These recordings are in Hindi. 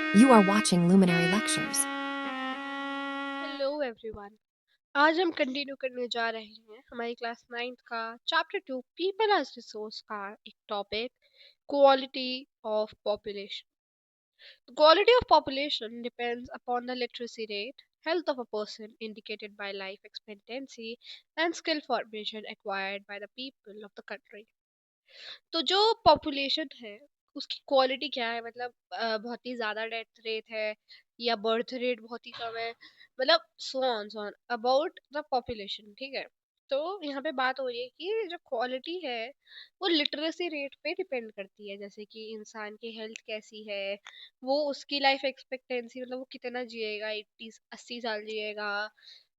You are watching Luminary Lectures. Hello everyone. आज हम कंटिन्यू करने जा रहे हैं हमारी क्लास 9th का चैप्टर 2 पीपल एज रिसोर्स का एक topic quality of population. Quality of population depends upon the literacy rate, health of a person indicated by life expectancy and skill formation acquired by the people of the country। तो जो पॉपुलेशन है उसकी क्वालिटी क्या है, मतलब बहुत ही ज्यादा डेथ रेट है या बर्थ रेट बहुत ही कम है, मतलब so on about the population. ठीक है, तो यहाँ पे बात हो रही है कि जो क्वालिटी है वो लिटरेसी रेट पे डिपेंड करती है, जैसे कि इंसान की हेल्थ कैसी है, वो उसकी लाइफ एक्सपेक्टेंसी, मतलब वो कितना जिएगा, 80 80 साल जिएगा,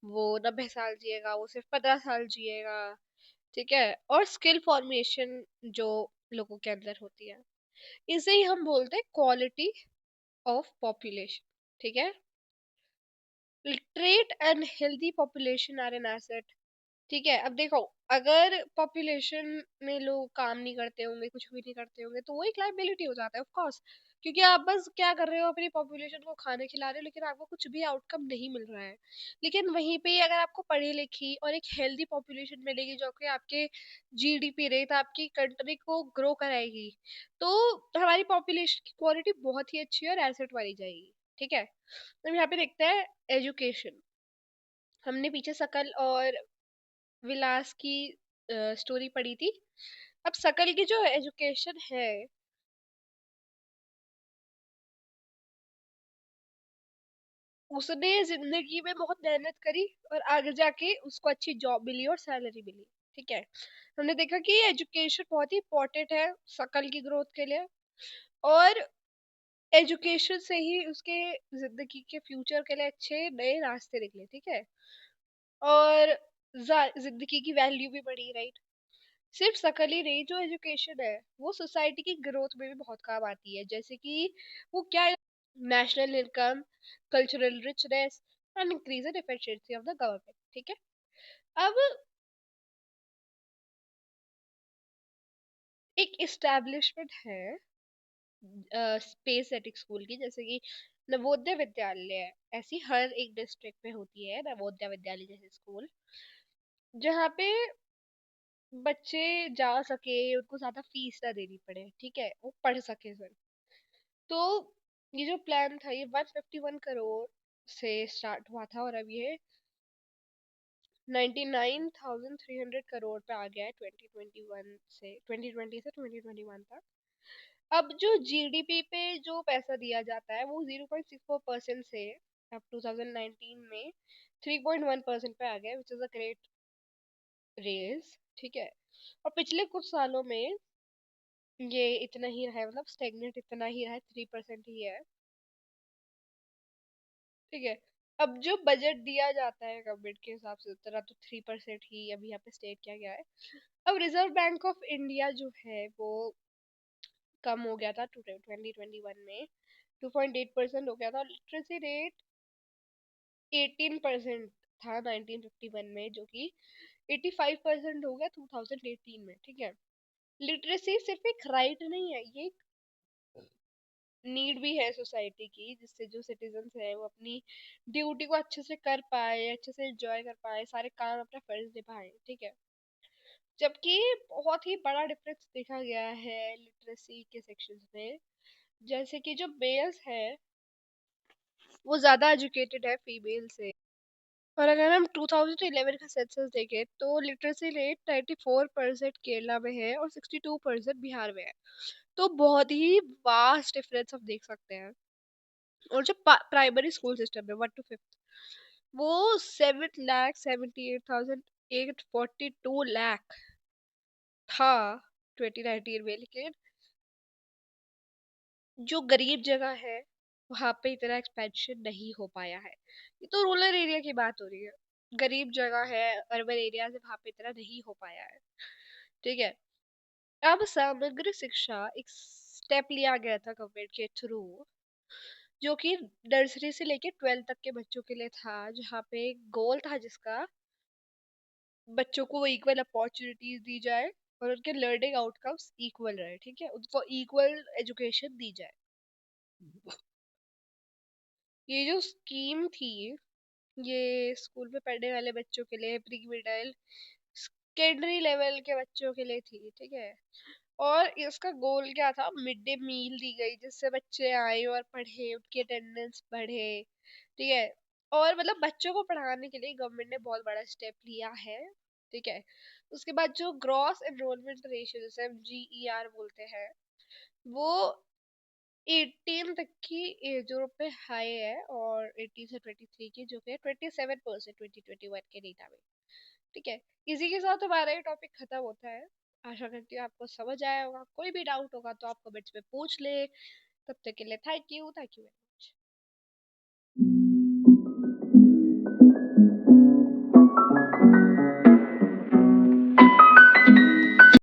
वो 90 साल जिएगा, वो सिर्फ 15 साल जिएगा। ठीक है, और स्किल फॉर्मेशन जो लोगों के अंदर होती है, इसे ही हम बोलते हैं क्वालिटी ऑफ पॉपुलेशन। ठीक है, literate and healthy population are an asset. ठीक है, अब देखो, अगर पॉपुलेशन में लोग काम नहीं करते होंगे, कुछ भी नहीं करते होंगे, तो वो एक लाइबिलिटी हो जाता है ऑफ कोर्स, क्योंकि आप बस क्या कर रहे हो, अपनी पॉपुलेशन को खाने खिला रहे हो, लेकिन आपको कुछ भी आउटकम नहीं मिल रहा है। लेकिन वहीं पे अगर आपको पढ़ी लिखी और एक हेल्दी पॉपुलेशन मिलेगी जो कि आपके जीडीपी रेट, आपकी कंट्री को ग्रो कराएगी, तो हमारी पॉपुलेशन की क्वालिटी बहुत ही अच्छी और एसेट वाली जाएगी। ठीक है, तो यहाँ पे देखते हैं एजुकेशन। हमने पीछे सकल और विलास की स्टोरी पढ़ी थी। अब सकल की जो एजुकेशन है, उसने जिंदगी में बहुत मेहनत करी और आगे जाके उसको अच्छी जॉब मिली और सैलरी मिली। ठीक है, हमने देखा कि एजुकेशन बहुत ही इंपॉर्टेंट है सकल की ग्रोथ के लिए, और एजुकेशन से ही उसके जिंदगी के फ्यूचर के लिए अच्छे नए रास्ते निकले। ठीक है, और जिंदगी की वैल्यू भी बढ़ी, राइट। सिर्फ शकल ही नहीं, जो एजुकेशन है वो सोसाइटी की ग्रोथ में भी बहुत काम आती है, जैसे कि वो क्या, national income, cultural richness and increase in efficiency of the government. ठीक है, अब एक इस्टेब्लिशमेंट है स्पेस एटिक स्कूल की, जैसे कि नवोदय विद्यालय, ऐसी हर एक डिस्ट्रिक्ट में होती है नवोदय विद्यालय जैसे स्कूल, जहाँ पे बच्चे जा सके, उनको ज्यादा फीस ना देनी पड़े। ठीक है, वो पढ़ सके सर। तो ये जो प्लान था ये 151 करोड़ से स्टार्ट हुआ था, और अब ये 99,300 करोड़ पे आ गया है 2021 से, 2020 से 2021 तक। अब जो जीडीपी पे जो पैसा दिया जाता है वो 0.64% से अब 2019 में 3.1% पे आ गया, which is a great raise. ठीक है, और पिछले कुछ सालों में ये इतना ही रहा है, मतलब स्टेगनेट इतना ही रहा है, 3% ही है। ठीक है, अब जो बजट दिया जाता है गवर्नमेंट के हिसाब से उतना तो 3% ही अभी यहाँ पे स्टेट किया गया है। अब रिजर्व बैंक ऑफ इंडिया जो है वो कम हो गया था 2021 में, 2.8% हो गया था। लिटरेसी रेट 18% था 1951 में, जो कि 85% हो गया 2018 में। ठीक है, लिटरेसी सिर्फ एक राइट नहीं है, ये नीड भी है सोसाइटी की, जिससे जो सिटीजन्स है वो अपनी ड्यूटी को अच्छे से कर पाए, अच्छे से एंजॉय कर पाए, सारे काम अपना फर्ज निभाए। ठीक है, जबकि बहुत ही बड़ा डिफरेंस देखा गया है लिटरेसी के सेक्शंस में, जैसे कि जो मेल्स है वो ज्यादा एजुकेटेड है फीमेल से। और अगर हम 2011 का सेंसस देखें तो लिटरेसी रेट 94% केरला में है और 62% बिहार में है। तो बहुत ही वास्ट डिफरेंस हम देख सकते हैं। और जो प्राइमरी स्कूल सिस्टम है 1 to 5th, वो 7,78,842 लाख था 2019 में, लेकिन जो गरीब जगह है वहां पे इतना एक्सपेंशन नहीं हो पाया है। ये तो रूरल एरिया की बात हो रही है, गरीब जगह है अर्बन एरिया से वहां पे इतना नहीं हो पाया है। ठीक है, अब समग्र शिक्षा एक स्टेप लिया गया था गवर्नमेंट के थ्रू, जो कि नर्सरी से लेके 12th तक के बच्चों के लिए था, जहाँ पे गोल था जिसका बच्चों को इक्वल अपॉर्चुनिटीज दी जाए और उनके लर्निंग आउटकम्स इक्वल रहे। ठीक है, उनको इक्वल एजुकेशन दी जाए। ये जो स्कीम थी, ये स्कूल में पढ़ने वाले बच्चों के लिए, प्री मिडिल सेकेंडरी लेवल के बच्चों के लिए थी, ठीक है। और इसका गोल क्या था, मिड डे मील दी गई जिससे बच्चे आए और पढ़े, उनकी अटेंडेंस बढ़े, ठीक है। और मतलब बच्चों को पढ़ाने के लिए गवर्नमेंट ने बहुत बड़ा स्टेप लिया है, ठीक है। उसके बाद जो ग्रॉस एनरोलमेंट रेशियो, जैसे हम GER बोलते हैं, वो 18 तक की एज ग्रुप पे हाई है, और 18 से 23 की जो कि 27% 2021 के डेटा में, ठीक है। इसी के साथ हमारा ये टॉपिक खत्म होता है। आशा करती हूँ आपको समझ आया होगा। कोई भी डाउट होगा तो आप कमेंट्स में पूछ ले। तब तक के लिए थैंक यू, थैंक यू।